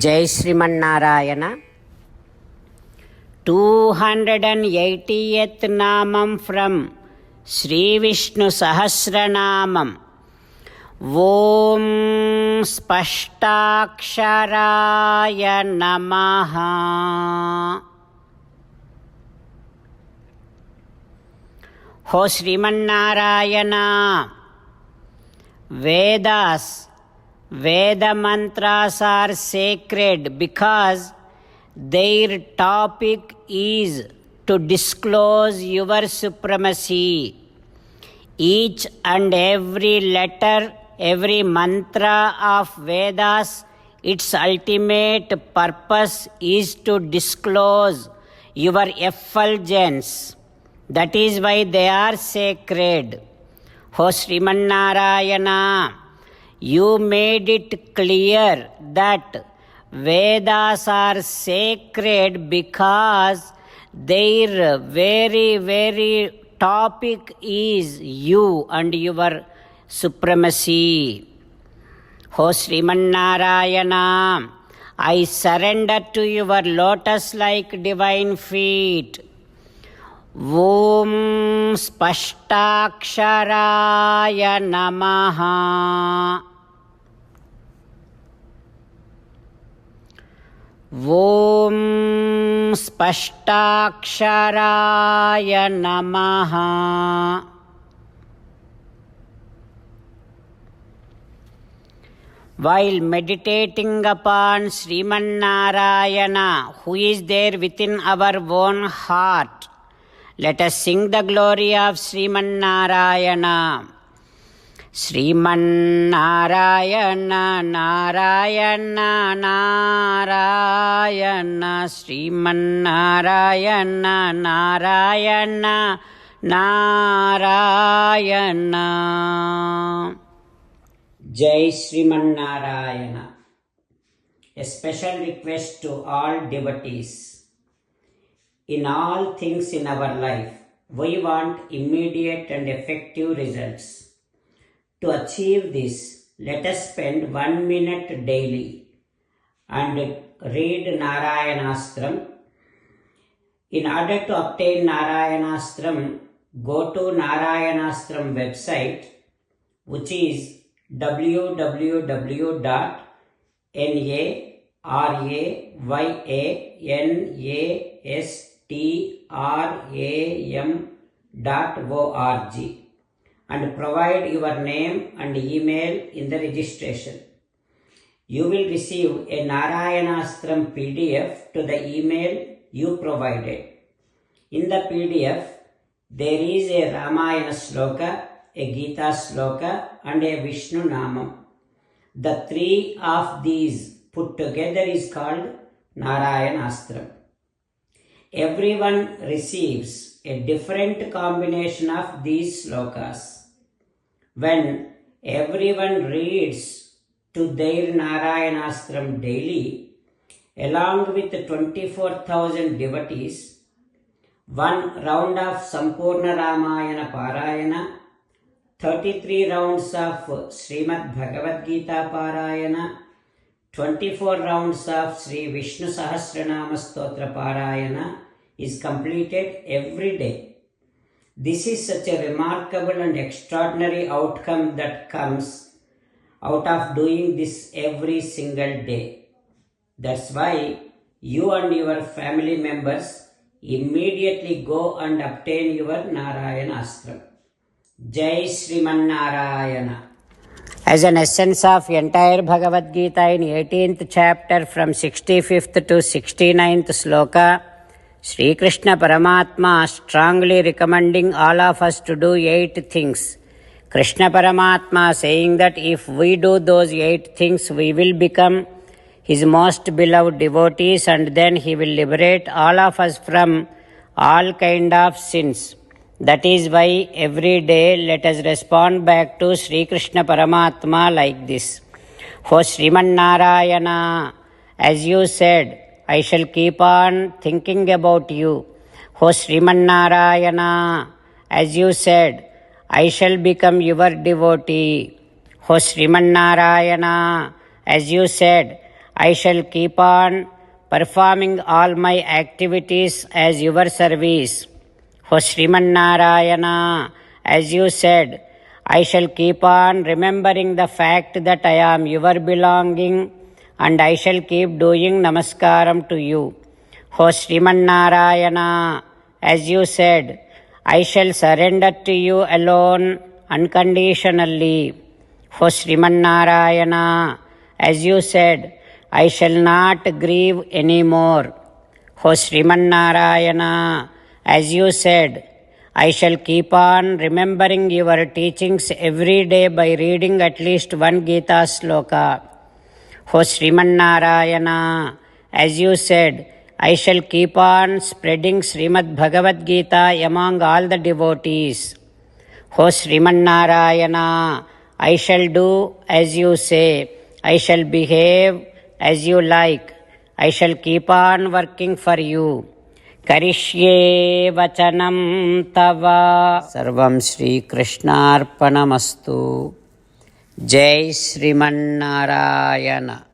జై శ్రీమన్నారాయణ. 280th నామం from Shri Vishnu Sahasranamam. ఓం స్పష్టాక్షరాయ నమః. హో Srimannarayana, Veda mantras are sacred because their topic is to disclose your supremacy. Each and every letter, every mantra of Vedas, its ultimate purpose is to disclose your effulgence. That is why they are sacred. Ho Srimannarayana, you made it clear that Vedas are sacred because their very topic is you and your supremacy. Ho Srimannarayana, I surrender to your lotus-like divine feet. Om Spashtaksharaya Namaha. Om Spashtaksharaya Namaha. While meditating upon Srimannarayana, who is there within our own heart, let us sing the glory of Srimannarayana. Srimannarayana, Narayana, Narayana, Srimannarayana, Narayana, Narayana. Jai Srimannarayana. A special request to all devotees. In all things in our life, we want immediate and effective results. To achieve this, let us spend 1 minute daily and read Narayanastram. In order to obtain Narayanastram, go to Narayanastram website, which is www.narayanaastram.org and provide your name and email in the registration. You will receive a Narayanastram PDF to the email you provided. In the PDF, there is a Ramayana Sloka, a Gita Sloka and a Vishnu Namam. The three of these put together is called Narayanastram. Everyone receives a different combination of these slokas. When everyone reads to their Narayanastram daily, along with 24,000 devotees, one round of Sampurna Ramayana Parayana, 33 rounds of Srimad Bhagavad Gita Parayana, 24 rounds of Sri Vishnu Sahasranama Stotra Parayana is completed every day. This is such a remarkable and extraordinary outcome that comes out of doing this every single day. That's why you and your family members immediately go and obtain your Narayanastram. Jai Srimannarayana. As an essence of entire Bhagavad Gita in 18th chapter from 65th to 69th sloka, Sri Krishna Paramatma strongly recommending all of us to do 8 things. Krishna Paramatma saying that if we do those 8 things, we will become his most beloved devotees and then he will liberate all of us from all kind of sins. That is why every day let us respond back to Sri Krishna Paramatma like this. Ho Srimannarayana, as you said, I shall keep on thinking about you. Ho Srimannarayana, as you said, I shall become your devotee. O Srimannarayana, as you said, I shall keep on performing all my activities as your service. O Sriman Narayana, as you said, I shall keep on remembering the fact that I am your belonging, and I shall keep doing namaskaram to you. O Sriman Narayana, as you said, I shall surrender to you alone unconditionally. O Sriman Narayana, as you said, I shall not grieve anymore. O Sriman Narayana, as you said, I shall keep on remembering your teachings every day by reading at least one Gita sloka. O Sriman Narayana, as you said, I shall keep on spreading Srimad Bhagavad Gita among all the devotees. O Sriman Narayana, I shall do as you say. I shall behave as you like. I shall keep on working for you. Karishye vachanam tava. Sarvam Shri Krishnarpanamastu. Jai Sriman Narayana.